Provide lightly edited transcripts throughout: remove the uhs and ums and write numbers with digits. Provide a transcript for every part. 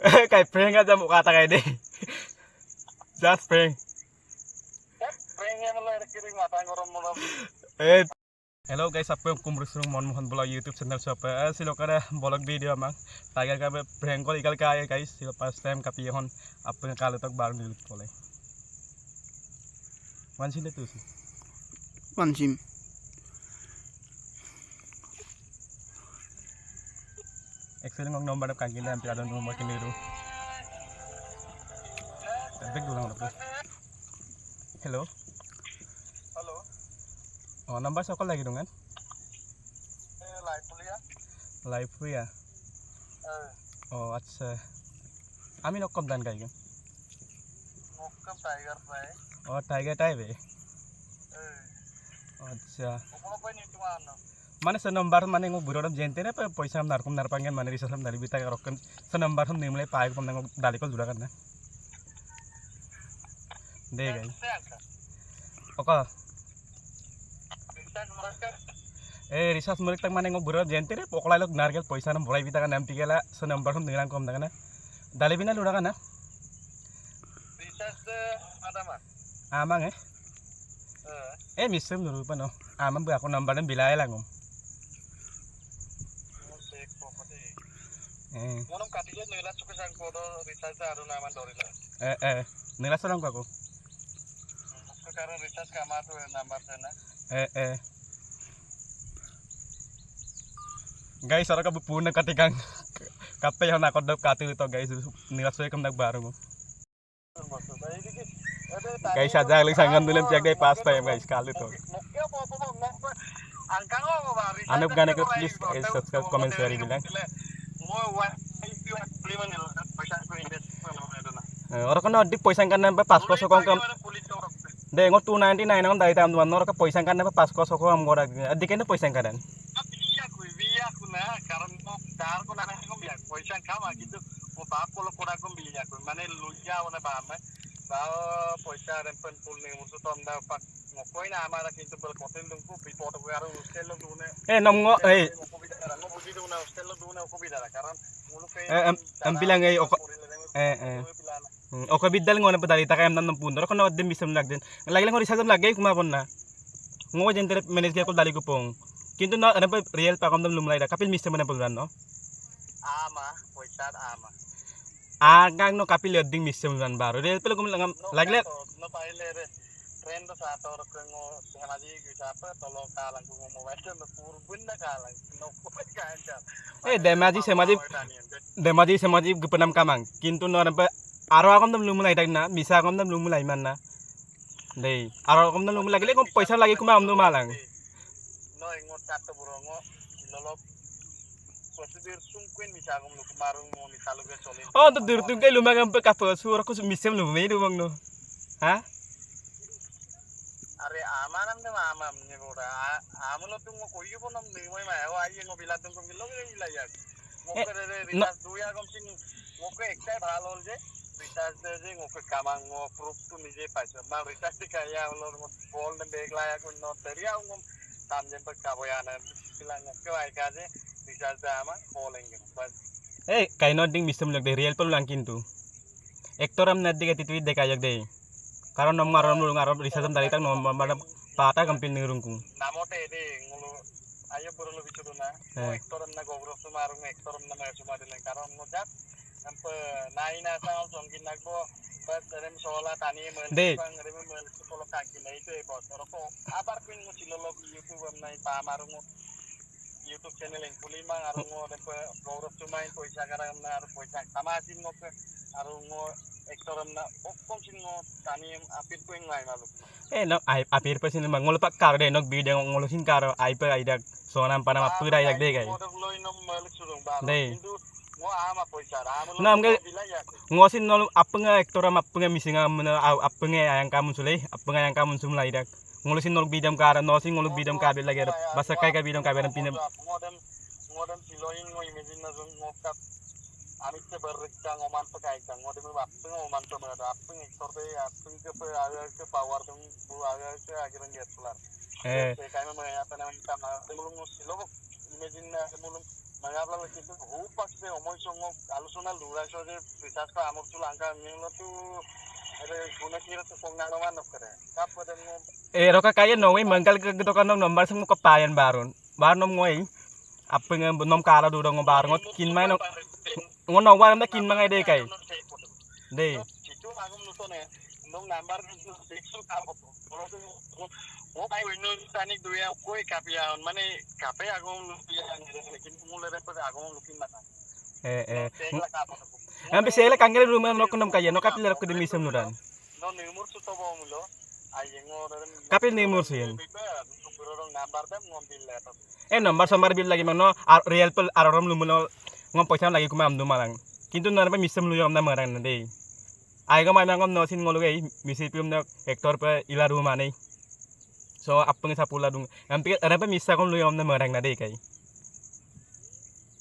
Kayak prank aja mau kata kayak deh. Just prank. Eh, hello guys, apa yang kumpul serung mohon blog YouTube channel siapa? Silo kada blog video mang. Tagar ka prank ko ikal kaya guys. Silo first time kapihon apa yang kalau tak baru dilit boleh. Wan sila tu sih. Pansim. Excel ngong nomor kan kita hampir ada nomor kini tu. Tapi dulu nggak. Hello. Halo. Oh, nomor sekolah lagi dong kan? Live ya. Live ya. Oh, acha. Ami nok kom dan kayak gitu. Mukam tiger bay. Oh, tiger type ya. Acha. Apa apa ini cuma ano? Mana senombar mana ngok buron jente na pa poisa am narkum narpangen mana risa sam dari bita rokken senombar hum nimle paai kom nang dalikol dura kan na. Deh guys. Oka. Risas mulik tak mana ngok buron jente na pokoknya lok nargel poisa nam borai bita kan nam pigela senombar hum nilang kom nang na. Dali bina dura kan na. Risas ada mah. Amang misem dulu pa no. Amang bu aku nomor dan bilai lang om. Monam katiya nila suka sang kodo risas aru naman dorila. Nila sarang ko ako. Sekarang risas kama tu number sana. Guys, sarang ka bupuna katikang kape yang nakot daw katu ito guys. Nila suy kam nagbarong mo. Guys, aja lang sangan dulu yang jaga pas time guys kali to. Anop gana ko please subscribe comment share bilang. Orang kan di poisan kan nampak pas kosong kam. Deh ngot 299 kan dari tam tuan orang kan poisan kan nampak pas kosong kam ngora. Adik kan poisan kan. Biya aku na karon mo dar ko na ko biya poisan kama gitu. Mo baap ko ko na ko biya ko mane luya ona ba ma. Ba poisa rempen pul ni musu tom da pak ngokoi na amara kintu bel kotel dungku bipot ko aro hostel lo dune. Namgo Ngo buji dune hostel lo dune ko bidara karon mulu pe. Am bilang Oke bidal ngo na padalita kayam nan punto. Ako na dem bisam lag din. Lagi lang ko risam lagay kumapon na. Ngo jente manage ko dali ko pong. Kinto na ano pa real pa kam dam lumlay da. Kapil mister man na pulran no. Ama poisa ama. Agang no kapil ding mister man baro. Real pala kum lang lagi no paile re trend sa to ro ko ngo semaji kita apa tolo kalang ko mobile no purbun na kalang no ko ka demaji semaji gepenam kamang. Kinto no apa aro akam dam lumlay da na. Bisa akam dam lumlay man na. Dei aro akam dam lumlay lagi ko poisa lagi kumam no malang. No ingot kato burongo lolok prosedur sungkuin bisa akam lu kemarung mo ni salu ge solin. Oh, to dirtung kay lumagang pa kapo suara ko misem lumay do bang no. Ha? Are amanam de mamam ni bora amulo tung mo koyu bo nam ni moy ma o ayi ngo bilatung ko gilo ge bilaya mo kere re risas duya kom sing mo ko ektai bhalo je risas de ngo ko kamang ngo proof tu nije paisa ma risas de kaya olor mo bol de begla ya ko no teria ngo tamjen pa kaboyana bilanga ko ay kaje risas da ama bolenge bas Kay no ding misem lag de real pa lang kinto. Ektoram na di katitwid de kayak de. Karon nom ngaron lu ngaron risasam dari tang nom madam pata kampil nirungkung. namote de ngulu ayo burulu bichuduna ektoram na gogro sumarung ektoram na ma sumarile karon mo jat ampe naina sang songkin nagbo bas rem sola tani men bang rem men solo kaki na itu e bos roko abar pin mo silolo YouTube am nai pa marung YouTube channel yang kulima arung mo dempe gogro sumain poisa karang na aru poisa samasin mo ke arung mo ektoram na okom sin mo tani apit ko ngai malu No apir pa sin mangol pa karo de nog video ngolo sin karo ai pa ai dak sonam panam apura ai dak de kay. Dei. Mo ama poisa ramu Nam ke ngosin no apenga ektoram apenga misinga mena apenga ayang kamun sulai apenga ayang kamun sumlai dak. Ngolo sin no bidam karo no sin ngolo bidam kabe lagi basa kai ka bidam kabe pinam. Modem siloin mo imagine na ngokap amit se berrekta ngoman pakai kang modem apeng ngoman to mera apeng ektor de apeng ke ke power tung bu aga ke agiran dia solar. Kay me ya tanam kita mulung silo imagine na mulung Mangapla কিন্তু হুপাকছে সময় সঙ্গ আলোচনা লুরাইছো যে রিসার্চ করা আমার চুল আঙ্কা নিলো তো আরে গুনা কিরা তো সংনা মান নকরে কাপদে মো Roka kaya nongi mangkal ke gitu kan nomor semua kepayan baron. Baron nom ngoi. Apa yang nom kala dulu ngom baron ngot kin main ngon nom baron kin mangai deh kai. Deh. itu agum nutone nong number দেখছো কাম হতো ও ভাই অন্য স্থানিক দুয়া কই কাপিয়া মানে কাপে আগম লুকিয়া কিন্তু মুলের পরে আগম লুকিন না tegla কাপ হতো Ambil saya kangen rumah nok nom kaya nok kapil aku demi semuran. no nimur su to bomulo ay ngor Kapil nimur sih. burong number dem ngombil leto Nomor sambar bil lagi mang no real pel arom lumuno ngom poisam lagi kumam du malang. Kintu nar pa misem lu yom na marang na deh. Ay ko may ngom no sin ngolu gay misipim na hector pa ila rumah nih. So apeng sa pula dung. Ampi ada pa misa kom lu yom na marang na deh kay.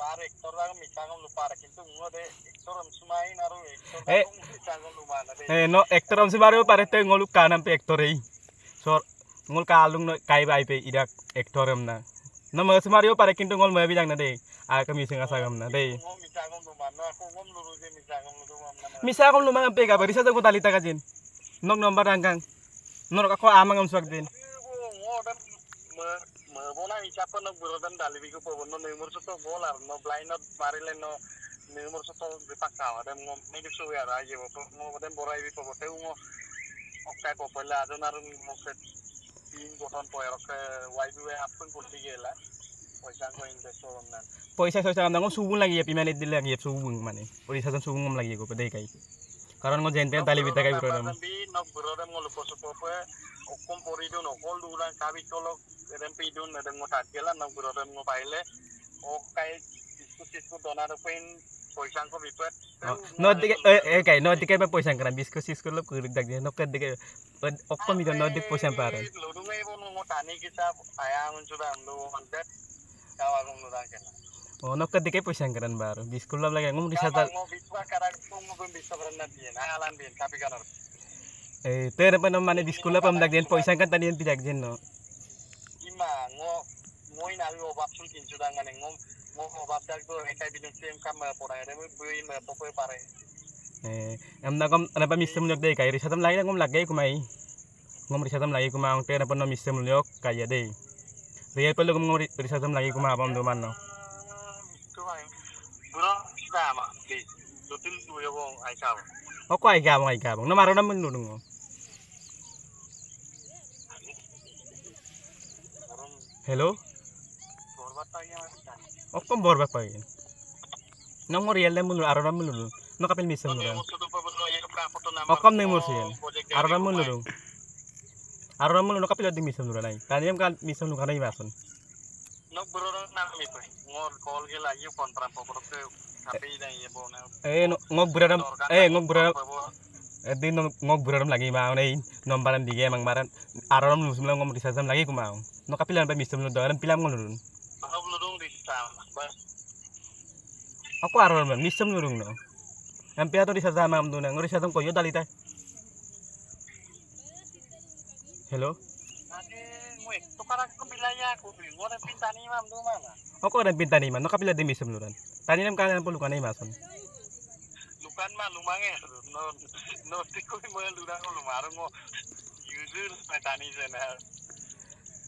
par hector lang mitangom lupa কিন্তু ngode hector am sumain aru hector mitangom lumana deh No hector am si baru pare te ngolu kanam pe hector ei. So ngol kalung no kai bai pe idak hector am na. No mas mario pare kintu ngol mai bilang na deh. Ay kami singa sagam na deh. ngom mitangom lumana aku ngom luru je mitangom lumana Misa kom lumang pe ka bari sa ko talita ka jin. Nok nomor rangkang. Norok ako amang am swag din. ngodan bona hicapan no burodan dalibi ko pono nemur soto bolar no blind not marile no nemur soto dipakka adam ngom megi so ya raje bo mo dem borai bi po te ngo okai po pala adonar mo se tin goton po ya ke waibu we apun kulti gela poisang ko investor nan Poisa sa sa ngom subung lagi ya pimanit dil lagi ya subung mane. Poisa sa subung ngom lagi ko pedai kai. Karon ngo jente tali bita kai bro. bi no burodam ngol po soto pe okom porido no kol dulan kabi tolo dem pidun dem ngo tatgela no burodam ngo paile okai diskus donar pen poisang ko bipet No dik kai no dik pa poisa kan biskus biskus lo kurik dag no kad dik okko mi no dik poisa pare. Ludungai pun ngo tani kita ayam sudah amdo mantet kawagong nudang kena Oh no kad dik poisa kan baru. Biskus lo lagi ngom risata. ngo biswa karang mo bin bisa berenat dia alan bin tapi kan Tere pa no mane biskus lo pam dag den poisa kan tanian pidak jen no. ima ngo inawi obab sul kin sudah ngane ngo obab dag do hekai bin sem kam pora ada buin popo pare Am na kom ana pa misem nyok deh kai risatam lagi ngom lagi kumai. Ngom risatam lagi kumaong tere pa no misem nyok kaya deh. Real pa lo ngom risatam lagi kumapam do man no. tuh bro sama di lutul tuh ya bong aikau Oko ay gabong. No maro naman nulung mo. Hello? korbat tanya Oko borba pa yun. No mo real naman nulung. Aro naman nulung. No kapil misem nulung. Okom na mo siya. Aro naman nulung. Aro naman nulung. No kapil ading misem nulung ay. Kaniyam ka misem nulung kanay mason. no bro na mi pe ngor call ke lagi kontra popor ke tapi dai ye bona Ngog buraram. Di ngog buraram lagi mau nay. Nombaran dige mang baran. Aro naman nulung ngom risasam lagi kumaong. No kapilan pa misem nulung. Dalam pilam nulung. Ako ludong di sama bas Ako aro naman. Misem nulung no. Ang piato risasama am doon. Ngori risasam ko yo dalita. Hello? ade mo to karang ko bilaya ko ngor pintani mam do mana Ako rin pintani man. No kapila din misem nulung. Taninam ka na po lukan ay mason. lukan ma lumange no tiko mo ludang ko lumaro mo usual tani jena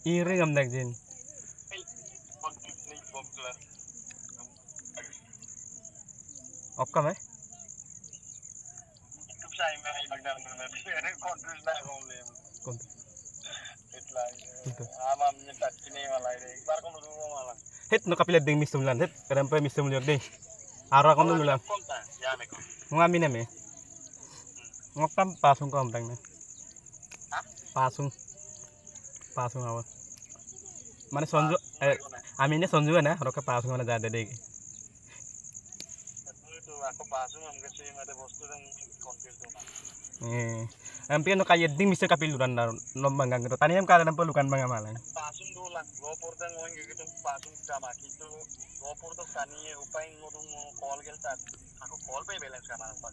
Iring am nagjin. ni bom klar Okka may? itu saya mai bagdam na ere kontrus na ko le itla amam ni tatini malai de bar ko ludu mo mala Hit no kapila ding misem lan. Hit kadang pa misem liog ding. Aro ako nulu lang. konta ya me ko Ngami na me. Ngokam pasung ko amtang na. Ha? Pasung awal. Mana sonjo aminnya sonjo na. Roka pasung na jada deh. itu aku pasu am kasi made bostu dang konfir to Ampian no kaya ding misem kapiluran na nombang gitu. Tani am kala nampo lukan mga malang. pasung dolang gopur dang ngoy gitu pasung sama gitu gopur to kani upay ngudung call gel tat aku call pe balance kana pa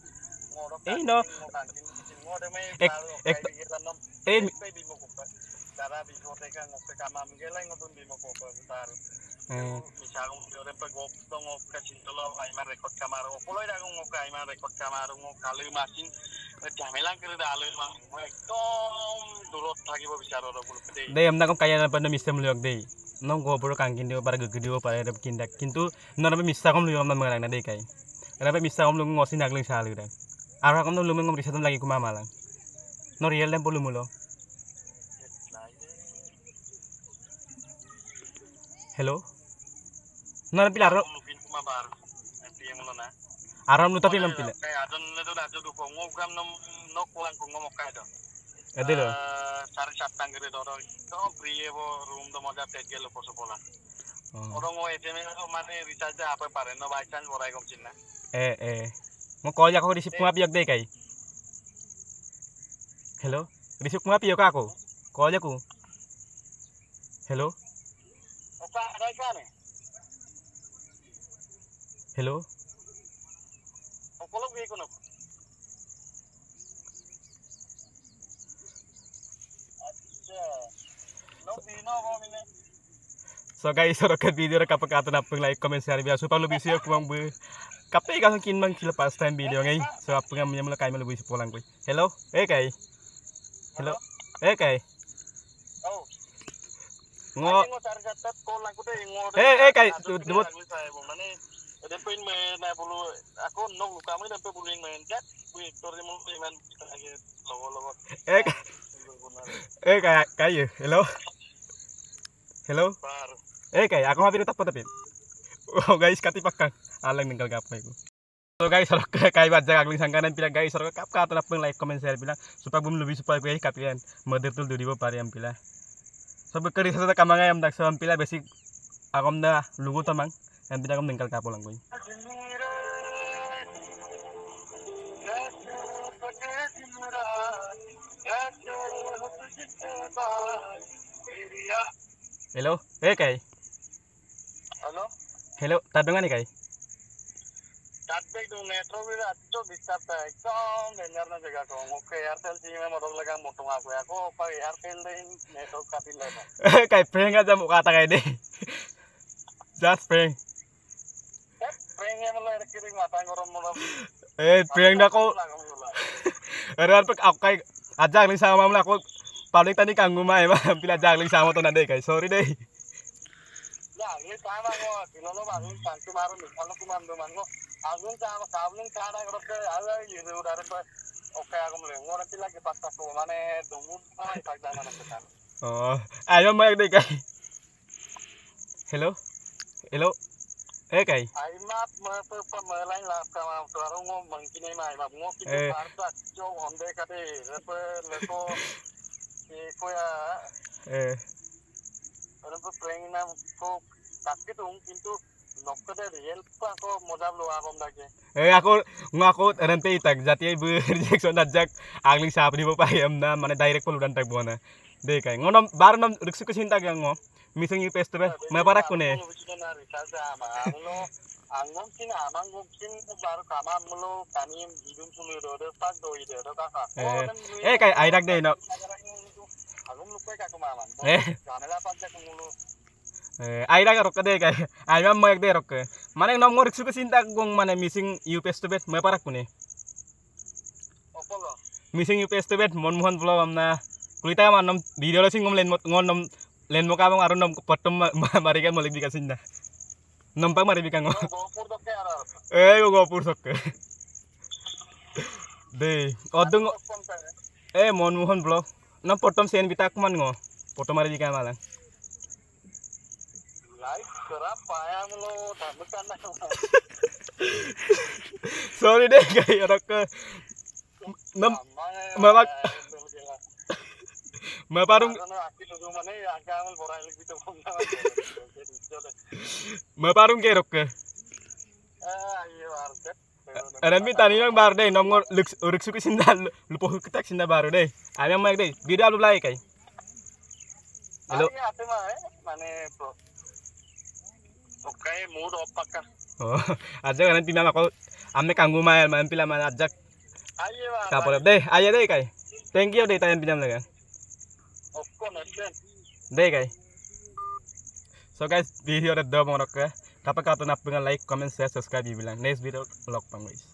ngoro No. ngoro may Eh pe bimo ko pa cara bimo te ka ngope kamam gelay ngodun bimo ko pa tar Bisa akong ore pa goptong o kasintolo ay man record kamaro. Poloy da akong okay man record kamaro ngo kalu masin jamelang kere dalo mang. Ekdom dulot lagi bo bicara ro bulu pede. Deh amna kom kaya na pa na misa mulok deh. Nong go bro kangkin dio para gede dio para rep kindak. Kintu nona pa misa kom luyom na mengarang na deh kay. Karena pa misa kom lung ngosin nagling salu deh. Ara kom lumeng ngom risetan lagi kumama lang. No real dem pulu mulo. Hello. Nona pilaro. Lupin kumabar. Enti mulo na. Aram lu tapi mampila. Kay adon ledo da jodu ko ngo gam no kulang ko ngomok kay do. Ade lo. Sari satang gede doro. Do priye bo room do moja tegel ko sopola. Orang ngo eteme ko mane recharge apa pare no by chance orai kom chinna. Mo call ako receive ko apiyak deh kay. Hello. Receive ko apiyak ako. Call ako. Hello. Oka dai kane. Hello. Opolog gi kono. Acha. No bino ko mine. So guys, sorokat video ra kapag ato na pang like, comment, share biya. So pag lubi siya kumang bu. Kapay ka kin mang kila past time video ngay. So apang nga mula kay malubi si pulang ko. Hello. Kay. Hello. Kay. Oh. Ngo. Ngo sari satat ko lang ko de ngo. Kay. Dubot. Mane depen me na bulu ako no kami depe buling men jak wi tori mo men lagi logo Kay. Hello. Hello. Bar. Kay, ako nga pinutap po tapit. Oh guys, katipak kang alang ninggal gapay ko. So guys, sorok kay badja agling sangkanan pila guys, sorok kap ka ato na pang like, comment, share pila. Supaya bum lebih supaya guys kapian mother tul dudi pare am pila. So bekeri sa kamangay am dak am pila basic akom na lugo tamang am pila kom ninggal kapo lang ko. Hello. Kay. Halo. Hello, tadungan ni kay. Tatbek do network bi atto disturb ta ekdom danger na jaga ko oke Airtel ji me modok lagang motong ako pa Airtel din network kapil na. Kay prank aja mo kata kay deh. Just prank. Prank em lo kiring mata ngorom mo. Prank na ko. Aran pag ako kay ajagling sama mo na ako. Paling tadi kang gumay mah pila jagling sama to na deh kay. Sorry deh. Ya, ini sama ngo kilolo bangun santu maru ni kalau kumando mango agun sama sabling kada ngorok ala yiru udara ko oke aku mulai ngorok nanti lagi pas ko mane dungun ay pagdana na pesan. Oh, ayo mayak deh kay. Hello. Kay. Ay map malain lah kama tuaro ngo mangkini mai map ngo kini parta jo onde kade lepe leko ko ya orang prank na ko tapi tuh কিন্তু নকতে রিয়েল পাকো মজা লো আkom লাগে Ako rente itag jati bu rejection najak agling sa di pa yam na mana direct puludan tag buana. De kay ngonom bar nam riksu ko sinta gang ngo. Mising yu pesto be maparak ko ne. Angom kin amang kin baru kama mulo kami hidung sulu do pas do ide do kakak. Kay airak de no. Agum lupa ka kumaman. Kamera pagja kumulo. Airak rok de kay. Ay mam mayak de rok. Mana nom ngor riksu ko sinta gong mana missing yu pesto be maparak ko ne. Opolo. Missing yu pesto be mon mohon vlog amna. Kulita man nom video lo sing ngom len nom len mo ka bang aron nom potom marikan mo libikasin na. Nampak mari bikang ngo. Gopur do ke ara. Gopur sok. De, odung mon mohon bro. Nam potom sen bitak man ngo. Potom mari bikang malang. Like kera payang lo damekan na. Sorry deh kay rok. Nam mamak maparung maparung ke rok. Aran mi tani lang bar deh nom ngor uruk suki sinda lupo ketak sinda baru deh. Ayam mayak deh. Video upload lagi kay. Hello. Mane bro. Oke, mood off pakka. Oh, aja kan pinam ako ame kanggo mail man pila man ajak. Ayo ba. Kapol deh, ayo deh kay. Thank you deh tayan pinam laga. Of course, Deh kay. So guys, video ada dua orang ke. Kapag kata nak pengen like, comment, share, subscribe bilang. Next video vlog pang guys.